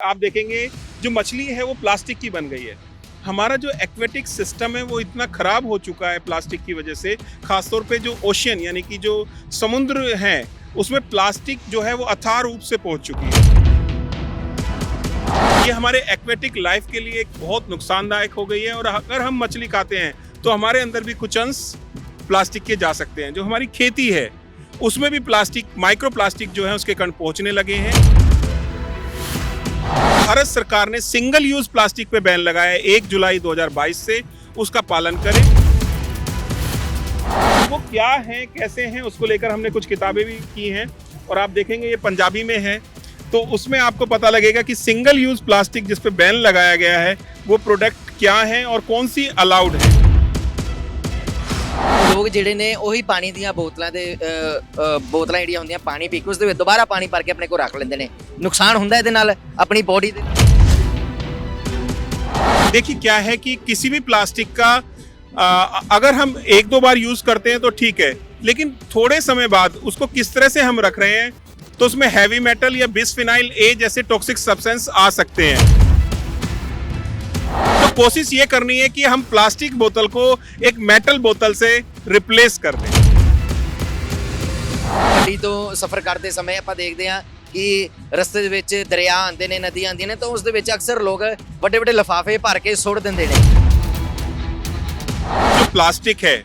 आप देखेंगे जो मछली है वो प्लास्टिक की बन गई है। हमारा जो एक्वेटिक सिस्टम है वो इतना खराब हो चुका है प्लास्टिक की वजह से, खासतौर पे जो ओशियन यानी कि जो समुद्र हैं उसमें प्लास्टिक जो है वो अथाह रूप से पहुंच चुकी है। ये हमारे एक्वेटिक लाइफ के लिए एक बहुत नुकसानदायक हो गई है और अगर हम मछली खाते हैं तो हमारे अंदर भी कुछ अंश प्लास्टिक के जा सकते हैं। जो हमारी खेती है उसमें भी प्लास्टिक, माइक्रो प्लास्टिक जो है उसके कण पहुंचने लगे हैं। भारत सरकार ने सिंगल यूज प्लास्टिक पे बैन लगाया है 1 जुलाई 2022 से, उसका पालन करें। वो क्या है, कैसे हैं, उसको लेकर हमने कुछ किताबें भी की हैं और आप देखेंगे ये पंजाबी में है, तो उसमें आपको पता लगेगा कि सिंगल यूज प्लास्टिक जिस पे बैन लगाया गया है वो प्रोडक्ट क्या है और कौन सी अलाउड है। लोग ਜਿਹੜੇ ਨੇ ਉਹੀ ਪਾਣੀ ਦੀਆਂ ਬੋਤਲਾਂ ਦੇ ਬੋਤਲਾਂ ਜਿਹੜੀਆਂ ਹੁੰਦੀਆਂ ਪਾਣੀ ਪੀ ਕੇ ਉਸ ਦੇ ਵਿੱਚ ਦੁਬਾਰਾ ਪਾਣੀ ਭਰ ਕੇ ਆਪਣੇ ਕੋਲ ਰੱਖ ਲੈਂਦੇ ਨੇ। ਨੁਕਸਾਨ ਹੁੰਦਾ ਇਹਦੇ ਨਾਲ ਆਪਣੀ ਬੋਡੀ ਦੇ। देखिए क्या है कि किसी भी प्लास्टिक का अगर हम 1-2 बार यूज करते हैं तो ठीक है, लेकिन थोड़े समय बाद उसको किस तरह से हम रख रहे हैं तो उसमें हैवी मेटल या बिस्फिनाइल ए जैसे टॉक्सिक सब्सटेंस आ सकते हैं। तो कोशिश ये करनी है कि हम प्लास्टिक बोतल को एक मेटल बोतल से रिप्लेस कर दें। ਗੱਡੀ ਤੋਂ ਸਫ਼ਰ ਕਰਦੇ ਸਮੇਂ ਆਪਾਂ ਦੇਖਦੇ ਹਾਂ ਕਿ ਰਸਤੇ ਦੇ ਵਿੱਚ ਦਰਿਆ ਆਉਂਦੇ ਨੇ, ਨਦੀਆਂ ਆਉਂਦੀਆਂ ਨੇ, ਤਾਂ ਉਸ ਦੇ ਵਿੱਚ ਅਕਸਰ ਲੋਕ ਵੱਡੇ ਵੱਡੇ ਲਿਫਾਫੇ ਭਰ ਕੇ ਸੁੱਟ ਦਿੰਦੇ ਨੇ। जो प्लास्टिक है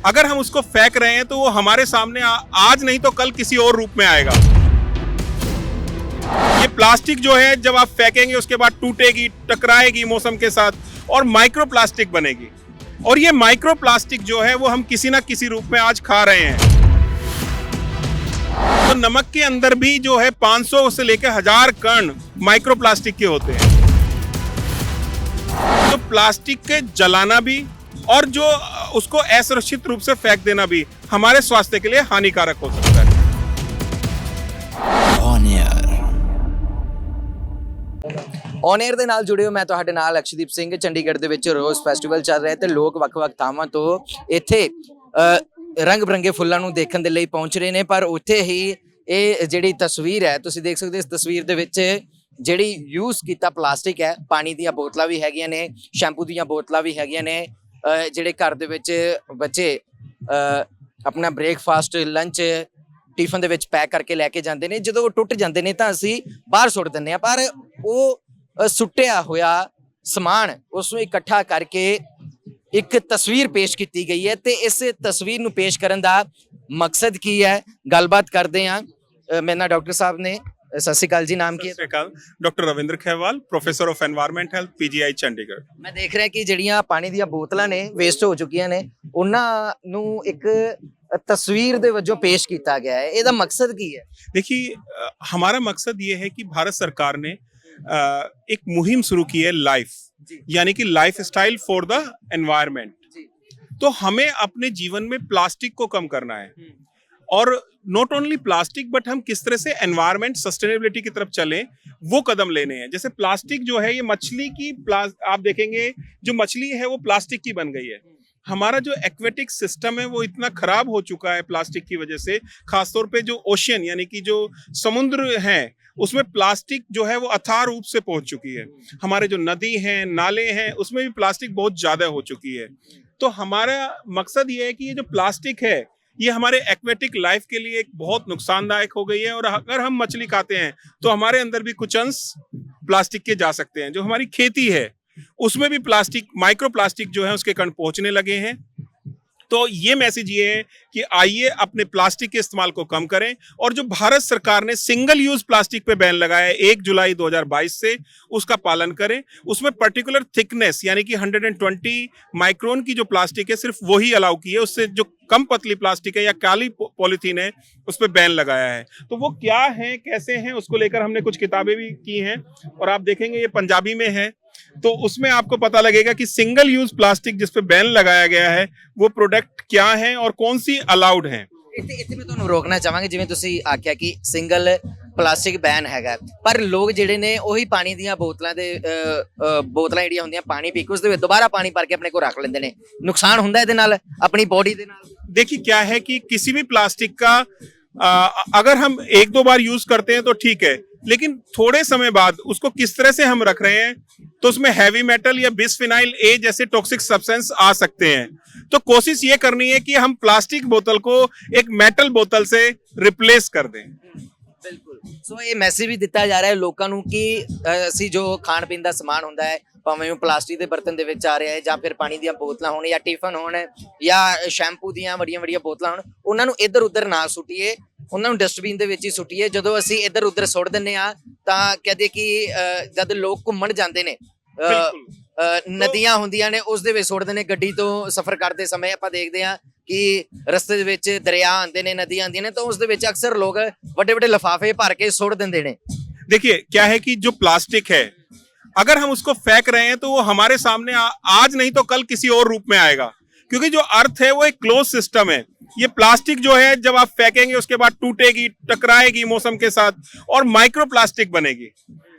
अगर हम उसको फेंक रहे हैं तो वो हमारे सामने आज नहीं तो कल किसी और रूप में आएगा। ये प्लास्टिक जो है जब आप फेंकेंगे उसके बाद टूटेगी, टकराएगी मौसम के साथ और माइक्रो प्लास्टिक बनेगी। और ये माइक्रो प्लास्टिक जो है वो हम किसी ना किसी रूप में आज खा रहे हैं। तो नमक के अंदर भी जो है 500 से लेकर 1000 कण माइक्रो प्लास्टिक के होते हैं। तो प्लास्टिक के जलाना भी और जो उसको असुरक्षित रूप से फेंक देना भी हमारे स्वास्थ्य के लिए हानिकारक हो सकता है। ਔਨ 에ਅਰ ਦੇ ਨਾਲ ਜੁੜੇ ਹੋ, ਮੈਂ ਤੁਹਾਡੇ ਨਾਲ ਅਕਸ਼ਦੀਪ ਸਿੰਘ। ਚੰਡੀਗੜ੍ਹ ਦੇ ਵਿੱਚ ਰੋਜ਼ ਫੈਸਟੀਵਲ ਚੱਲ ਰਿਹਾ ਤੇ ਲੋਕ ਵੱਖ-ਵੱਖ ਥਾਵਾਂ ਤੋਂ ਇੱਥੇ ਰੰਗ ਬਰੰਗੇ ਫੁੱਲਾਂ ਨੂੰ ਦੇਖਣ ਦੇ ਲਈ ਪਹੁੰਚ ਰਹੇ ਨੇ। ਪਰ ਉੱਥੇ ਹੀ ਇਹ ਜਿਹੜੀ ਤਸਵੀਰ ਹੈ ਤੁਸੀਂ ਦੇਖ ਸਕਦੇ ਹੋ, ਇਸ ਤਸਵੀਰ ਦੇ ਵਿੱਚ ਜਿਹੜੀ ਯੂਜ਼ ਕੀਤਾ ਪਲਾਸਟਿਕ ਹੈ, ਪਾਣੀ ਦੀਆਂ ਬੋਤਲਾਂ ਵੀ ਹੈਗੀਆਂ ਨੇ, ਸ਼ੈਂਪੂ ਦੀਆਂ ਬੋਤਲਾਂ ਵੀ ਹੈਗੀਆਂ ਨੇ। ਜਿਹੜੇ ਘਰ ਦੇ ਵਿੱਚ ਬੱਚੇ ਆਪਣਾ ਬ੍ਰੇਕਫਾਸਟ, ਲੰਚ, ਟਿਫਨ ਦੇ ਵਿੱਚ ਪੈਕ ਕਰਕੇ ਲੈ ਕੇ ਜਾਂਦੇ ਨੇ, ਜਦੋਂ ਉਹ ਟੁੱਟ ਜਾਂਦੇ ਨੇ ਤਾਂ ਅਸੀਂ ਬਾਹਰ ਸੁੱਟ ਦਿੰਦੇ ਹਾਂ। ਪਰ ਉਹ ਸੁੱਟਿਆ ਹੋਇਆ ਸਮਾਨ ਉਸ ਨੂੰ ਇਕੱਠਾ ਕਰਕੇ ਇੱਕ ਤਸਵੀਰ ਪੇਸ਼ ਕੀਤੀ ਗਈ ਹੈ ਤੇ ਇਸ ਤਸਵੀਰ ਨੂੰ ਪੇਸ਼ ਕਰਨ ਦਾ ਮਕਸਦ ਕੀ ਹੈ, ਗੱਲਬਾਤ ਕਰਦੇ ਹਾਂ। ਮੇਰੇ ਨਾਲ ਡਾਕਟਰ ਸਾਹਿਬ ਨੇ। ਸਤਿ ਸ਼੍ਰੀ ਅਕਾਲ ਜੀ, ਨਾਮ ਕੀ ਹੈ? Doctor Ravindra Khaiwal, professor of environment health, PGI Chandigarh. ਮੈਂ ਦੇਖ ਰਿਹਾ ਕਿ ਜਿਹੜੀਆਂ ਪਾਣੀ ਦੀਆਂ ਬੋਤਲਾਂ ਨੇ ਵੇਸਟ ਹੋ ਚੁੱਕੀਆਂ ਨੇ, ਉਹਨਾਂ ਨੂੰ ਇੱਕ ਤਸਵੀਰ ਦੇ ਵਜੋਂ ਪੇਸ਼ ਕੀਤਾ ਗਿਆ ਹੈ। ਇਹਦਾ ਮਕਸਦ ਕੀ ਹੈ? देखिए हमारा मकसद ये है कि भारत सरकार ने एक मुहिम शुरू की है लाइफ, यानी कि lifestyle for the environment. तो हमें अपने जीवन में प्लास्टिक को कम करना है और नॉट ओनली प्लास्टिक बट हम किस तरह से एनवायरमेंट सस्टेनेबिलिटी की तरफ चलें वो कदम लेने हैं। जैसे प्लास्टिक जो है ये मछली की आप देखेंगे जो मछली है वो प्लास्टिक की बन गई है। हमारा जो एक्वेटिक सिस्टम है वो इतना खराब हो चुका है प्लास्टिक की वजह से, खासतौर पे जो ओशियन यानी कि जो समुद्र हैं उसमें प्लास्टिक जो है वो अथाह रूप से पहुंच चुकी है। हमारे जो नदी हैं, नाले हैं, उसमें भी प्लास्टिक बहुत ज्यादा हो चुकी है। तो हमारा मकसद ये है कि ये जो प्लास्टिक है ये हमारे एक्वेटिक लाइफ के लिए एक बहुत नुकसानदायक हो गई है और अगर हम मछली खाते हैं तो हमारे अंदर भी कुछ अंश प्लास्टिक के जा सकते हैं। जो हमारी खेती है उसमें भी प्लास्टिक, माइक्रो प्लास्टिक जो है उसके कण पहुंचने लगे हैं। तो ये मैसेज ये है कि आइए अपने प्लास्टिक के इस्तेमाल को कम करें। और जो भारत सरकार ने सिंगल यूज प्लास्टिक पे बैन लगाया है 1 जुलाई 2022 से, उसका पालन करें। उसमें पर्टिकुलर थिकनेस यानी कि 120 माइक्रोन की जो प्लास्टिक है सिर्फ वही अलाउ की है। उससे जो कम पतली प्लास्टिक है या काली पॉलीथीन है उस पर बैन लगाया है। तो वो क्या है, कैसे हैं, उसको लेकर हमने कुछ किताबें भी की हैं और आप देखेंगे ये पंजाबी में है, तो उसमें आपको पता लगेगा कि सिंगल यूज प्लास्टिक जिस पे बैन लगाया गया है वो प्रोडक्ट क्या है और कौन सी अलाउड हैं। ਇੱਥੇ ਮੈਂ ਤੁਹਾਨੂੰ ਰੋਕਣਾ ਚਾਹਾਂਗਾ, ਜਿਵੇਂ ਤੁਸੀਂ ਆਖਿਆ ਕਿ ਸਿੰਗਲ ਪਲਾਸਟਿਕ ਬੈਨ ਹੈਗਾ, ਪਰ ਲੋਕ ਜਿਹੜੇ ਨੇ ਉਹੀ ਪਾਣੀ ਦੀਆਂ ਬੋਤਲਾਂ ਦੇ ਬੋਤਲਾਂ ਜਿਹੜੀਆਂ ਹੁੰਦੀਆਂ ਪਾਣੀ ਪੀ ਕੇ ਉਸ ਦੇ ਵਿੱਚ ਦੁਬਾਰਾ ਪਾਣੀ ਭਰ ਕੇ ਆਪਣੇ ਕੋਲ ਰੱਖ ਲੈਂਦੇ ਨੇ। ਨੁਕਸਾਨ ਹੁੰਦਾ ਇਹਦੇ ਨਾਲ ਆਪਣੀ ਬੋਡੀ ਦੇ ਨਾਲ। देखिए क्या है कि किसी भी प्लास्टिक का अगर हम 1-2 बार यूज करते हैं तो ठीक है, लेकिन थोड़े समय बाद उसको किस तरह से हम रख रहे हैं, तो उसमें हैवी मेटल या बिस्फिनाइल ए जैसे टॉक्सिक सब्सटेंस आ सकते हैं। तो कोशिश ये करनी है कि हम प्लास्टिक बोतल को एक मेटल बोतल से रिप्लेस कर दें। ਬਿਲਕੁਲ ਸੋ ਇਹ ਮੈਸੇਜ ਵੀ ਦਿੱਤਾ ਜਾ ਰਿਹਾ ਹੈ ਲੋਕਾਂ ਨੂੰ ਕਿ ਅਸੀਂ ਜੋ ਖਾਣ ਪੀਣ ਦਾ ਸਮਾਨ ਹੁੰਦਾ ਹੈ ਭਾਵੇਂ ਉਹ ਪਲਾਸਟਿਕ ਦੇ ਬਰਤਨ ਦੇ ਵਿੱਚ ਆ ਰਿਹਾ ਹੈ ਜਾਂ ਫਿਰ ਪਾਣੀ ਦੀਆਂ ਬੋਤਲਾਂ ਹੋਣ ਜਾਂ ਟਿਫਨ ਹੋਣ ਜਾਂ ਸ਼ੈਂਪੂ ਦੀਆਂ ਵੱਡੀਆਂ ਵੱਡੀਆਂ ਬੋਤਲਾਂ ਹੋਣ, ਉਹਨਾਂ ਨੂੰ ਇੱਧਰ ਉੱਧਰ ਨਾ ਸੁੱਟੀਏ, ਉਹਨਾਂ ਨੂੰ ਡਸਟਬਿਨ ਦੇ ਵਿੱਚ ਹੀ ਸੁੱਟੀਏ। ਜਦੋਂ ਅਸੀਂ ਇੱਧਰ ਉੱਧਰ ਸੁੱਟ ਦਿੰਦੇ ਆ ਤਾਂ ਕਹਦੇ ਕਿ ਜਦ ਲੋਕ ਘੁੰਮਣ ਜਾਂਦੇ ਨੇ ਨਦੀਆਂ ਹੁੰਦੀਆਂ ਨੇ ਉਸ ਦੇ ਵਿੱਚ ਸੁੱਟਦੇ ਨੇ, ਗੱਡੀ ਤੋਂ ਸਫ਼ਰ ਕਰਦੇ ਸਮੇਂ ਆਪਾਂ ਦੇਖਦੇ ਆ ਕਿ ਰਸਤੇ ਦੇ ਵਿੱਚ ਦਰਿਆ ਆਉਂਦੇ ਨੇ, ਨਦੀਆਂ ਆਉਂਦੀਆਂ ਨੇ, ਤਾਂ ਉਸ ਦੇ ਵਿੱਚ ਅਕਸਰ ਲੋਕ ਵੱਡੇ ਵੱਡੇ ਲਿਫਾਫੇ ਭਰ ਕੇ ਸੁੱਟ ਦਿੰਦੇ ਨੇ। देखिए क्या है कि जो प्लास्टिक है, अगर हम उसको फेंक रहे हैं तो वो हमारे सामने आज नहीं तो कल किसी और रूप में आएगा, क्योंकि जो अर्थ है वो एक क्लोज सिस्टम है। ये प्लास्टिक जो है जब आप फेंकेंगे उसके बाद टूटेगी, टकराएगी मौसम के साथ और माइक्रो प्लास्टिक बनेगी।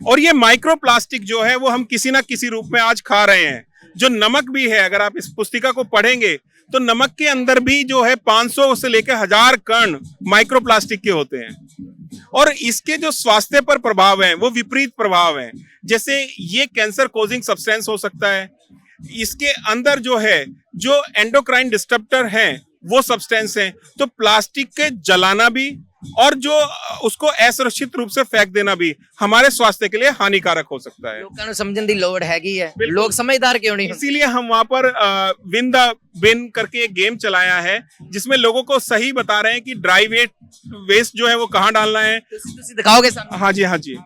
और ये माइक्रो प्लास्टिक जो है वो हम किसी ना किसी रूप में आज खा रहे हैं। जो नमक भी है, अगर आप इस पुस्तिका को पढ़ेंगे तो नमक के अंदर भी जो है 500 से लेकर 1000 कण माइक्रो प्लास्टिक के होते हैं और इसके जो स्वास्थ्य पर प्रभाव है वो विपरीत प्रभाव है। जैसे ये कैंसर कोजिंग सब्सटेंस हो सकता है, इसके अंदर जो है जो एंडोक्राइन डिस्टर्बर हैं वो सब्सटेंस हैं। तो प्लास्टिक के जलाना भी और जो उसको असुरक्षित रूप से फेंक देना भी हमारे स्वास्थ्य के लिए हानिकारक हो सकता है। ਲੋਕਾਂ ਨੂੰ ਸਮਝਣ ਦੀ ਲੋੜ ਹੈਗੀ है, लोग समझदार क्यों नहीं? इसीलिए हम वहां पर विन द बिन करके एक गेम चलाया है जिसमें लोगों को सही बता रहे हैं कि ड्राई वेस्ट जो है वो कहाँ डालना है। ਤੁਸੀਂ ਦਿਖਾਓਗੇ ਸਾਨੂੰ? हाँ जी, हाँ जी।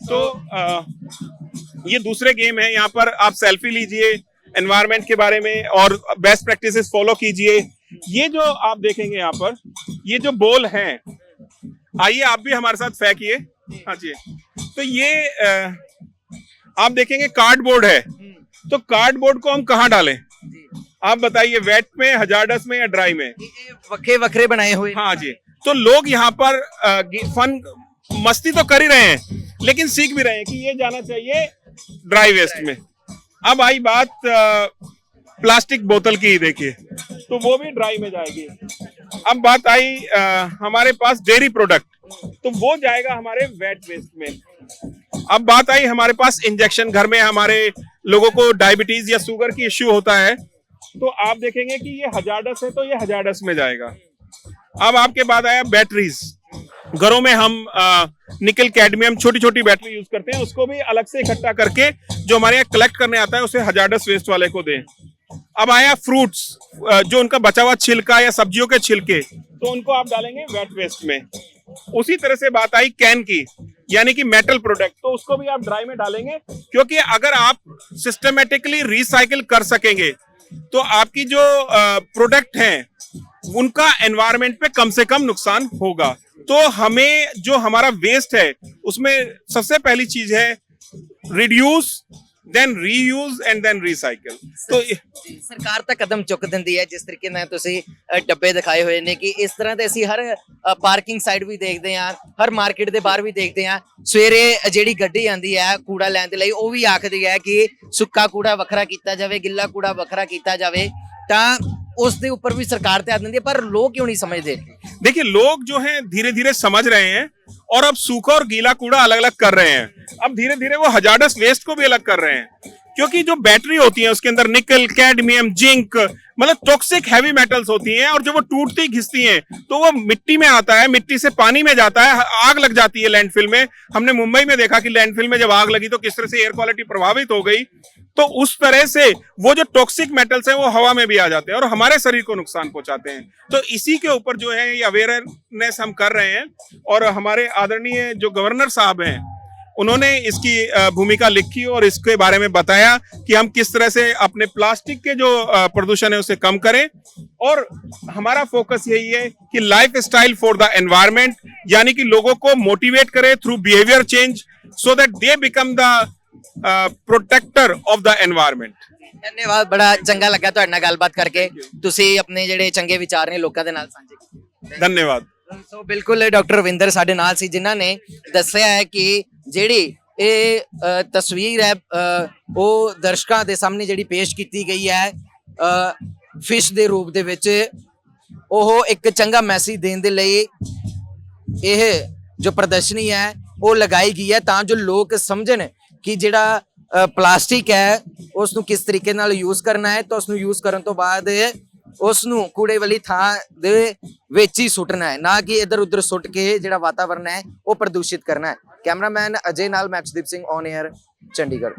तो ये दूसरे गेम है, यहाँ पर आप सेल्फी लीजिए एनवायरनमेंट के बारे में और बेस्ट प्रैक्टिसेस फॉलो कीजिए। ये जो आप देखेंगे यहाँ पर ये जो बोल हैं, आइए आप भी हमारे साथ फेंकिए। हाँ जी। तो ये आप देखेंगे कार्डबोर्ड है, तो कार्डबोर्ड को हम कहाँ डालें आप बताइए, वेट में, हजार्डस में या ड्राई में? वक्रे वक्रे बनाए हुए। हाँ जी। तो लोग यहाँ पर फन मस्ती तो कर ही रहे हैं लेकिन सीख भी रहे हैं कि ये जाना चाहिए ड्राई वेस्ट में। अब आई बात प्लास्टिक बोतल की, देखिए तो वो भी ड्राई में जाएगी। अब बात आई हमारे पास डेयरी प्रोडक्ट, तो वो जाएगा हमारे वेट वेस्ट में। अब बात आई हमारे पास इंजेक्शन, घर में हमारे लोगों को डायबिटीज या शुगर की इश्यू होता है, तो आप देखेंगे कि ये हजार्डस है तो ये हजार्डस में जाएगा। अब आपके बाद आया बैटरीज, घरों में हम निकल कैडमियम छोटी छोटी बैटरी यूज करते हैं, उसको भी अलग से इकट्ठा करके जो हमारे यहाँ कलेक्ट करने आता है उसे हजार्डस वेस्ट वाले को दें। अब आया फ्रूट्स, जो उनका बचा हुआ छिलका या सब्जियों के छिलके, तो उनको आप डालेंगे वेट वेस्ट में। उसी तरह से बात आई कैन की, यानी कि मेटल प्रोडक्ट, तो उसको भी आप ड्राई में डालेंगे, क्योंकि अगर आप सिस्टमेटिकली रिसाइकिल कर सकेंगे तो आपकी जो प्रोडक्ट हैं उनका एनवायरनमेंट पे कम से कम नुकसान होगा। तो हमें जो हमारा वेस्ट है उसमें सबसे पहली चीज है reduce, then reuse and then recycle। तो ਸਰਕਾਰ ਤਾਂ ਕਦਮ ਚੁੱਕ ਦਿੰਦੀ ਹੈ, ਜਿਸ ਤਰੀਕੇ ਨਾਲ ਤੁਸੀਂ ਡੱਬੇ ਦਿਖਾਏ ਹੋਏ ਨੇ ਕਿ ਇਸ ਤਰ੍ਹਾਂ ਤੇ ਅਸੀਂ ਹਰ ਪਾਰਕਿੰਗ ਸਾਈਡ ਵੀ ਦੇਖਦੇ ਹਾਂ, ਹਰ ਮਾਰਕੀਟ ਦੇ ਬਾਹਰ ਵੀ ਦੇਖਦੇ ਹਾਂ। ਸਵੇਰੇ ਜਿਹੜੀ ਗੱਡੀ ਆਂਦੀ ਹੈ ਕੂੜਾ ਲੈਣ ਦੇ ਲਈ, ਉਹ ਵੀ ਆਖਦੀ ਹੈ ਕਿ ਸੁੱਕਾ ਕੂੜਾ ਵੱਖਰਾ ਕੀਤਾ ਜਾਵੇ, ਗਿੱਲਾ ਕੂੜਾ ਵੱਖਰਾ ਕੀਤਾ ਜਾਵੇ, ਤਾਂ ਉਸ ਦੇ ਉੱਪਰ ਵੀ ਸਰਕਾਰ ਧਿਆਨ ਦਿੰਦੀ ਹੈ। ਪਰ ਲੋਕ क्यों नहीं समझते? देखिए लोग जो हैं धीरे धीरे समझ रहे हैं और अब सूखा और गीला कूड़ा अलग अलग कर रहे हैं। अब धीरे धीरे वो हजार्डस वेस्ट को भी अलग कर रहे हैं, क्योंकि जो बैटरी होती है उसके अंदर निकल, कैडमियम, जिंक, मतलब टॉक्सिक हैवी मेटल्स होती हैं और जब वो टूटती घिसती हैं तो वो मिट्टी में आता है, मिट्टी से पानी में जाता है, आग लग जाती है लैंडफिल में। हमने मुंबई में देखा कि लैंडफिल में जब आग लगी तो किस तरह से एयर क्वालिटी प्रभावित हो गई। तो उस तरह से वो जो टॉक्सिक मेटल्स हैं वो हवा में भी आ जाते हैं और हमारे शरीर को नुकसान पहुंचाते हैं। तो इसी के ऊपर जो है ये अवेयरनेस हम कर रहे हैं और हमारे आदरणीय जो गवर्नर साहब हैं उन्होंने इसकी भूमिका लिखी और इसके बारे में बताया कि हम किस तरह से अपने प्लास्टिक के जो प्रदूषण है उसे कम करें। और हमारा फोकस यही है कि lifestyle for the environment, यानी कि लोगों को मोटिवेट करें through behaviour change so that they become the protector of the environment. ਧੰਨਵਾਦ, ਬੜਾ ਚੰਗਾ ਲੱਗਾ ਤੁਹਾਡੇ ਨਾਲ ਗੱਲਬਾਤ ਕਰਕੇ। ਤੁਸੀਂ ਆਪਣੇ ਜਿਹੜੇ ਚੰਗੇ ਵਿਚਾਰ ਨੇ ਲੋਕਾਂ ਦੇ ਨਾਲ ਸਾਂਝੇ ਕੀਤੇ। धन्यवाद। ਸੋ ਬਿਲਕੁਲ ਡਾਕਟਰ ਰਵਿੰਦਰ ਸਾਡੇ ਨਾਲ ਸੀ, ਜਿਨ੍ਹਾਂ ਨੇ ਦੱਸਿਆ ਹੈ ਕਿ ਜਿਹੜੀ ਇਹ ਤਸਵੀਰ ਹੈ ਉਹ ਦਰਸ਼ਕਾਂ ਦੇ ਸਾਹਮਣੇ ਜਿਹੜੀ ਪੇਸ਼ ਕੀਤੀ ਗਈ ਹੈ ਫਿਸ਼ ਦੇ ਰੂਪ ਦੇ ਵਿੱਚ, ਉਹ ਇੱਕ ਚੰਗਾ ਮੈਸੇਜ ਦੇਣ ਦੇ ਲਈ ਇਹ ਜੋ ਪ੍ਰਦਰਸ਼ਨੀ ਹੈ ਉਹ ਲਗਾਈ ਗਈ ਹੈ ਤਾਂ ਜੋ ਲੋਕ ਸਮਝਣ ਕਿ ਜਿਹੜਾ ਪਲਾਸਟਿਕ ਹੈ ਉਸ ਨੂੰ ਕਿਸ ਤਰੀਕੇ ਨਾਲ ਯੂਜ਼ ਕਰਨਾ ਹੈ, ਤਾਂ ਉਸ ਨੂੰ ਯੂਜ਼ ਕਰਨ ਤੋਂ ਬਾਅਦ ਉਸ ਨੂੰ ਕੂੜੇ ਵਾਲੀ ਥਾਂ ਦੇ ਵਿੱਚ ਹੀ ਸੁੱਟਣਾ ਹੈ, ਨਾ ਕਿ ਇੱਧਰ ਉੱਧਰ ਸੁੱਟ ਕੇ ਜਿਹੜਾ ਵਾਤਾਵਰਨ ਹੈ ਉਹ ਪ੍ਰਦੂਸ਼ਿਤ ਕਰਨਾ ਹੈ। ਕੈਮਰਾਮੈਨ ਅਜੇ ਨਾਲ ਮੈਂ ਅਕਸ਼ਦੀਪ ਸਿੰਘ ਔਨ 에ਅਰ ਚੰਡੀਗੜ੍ਹ।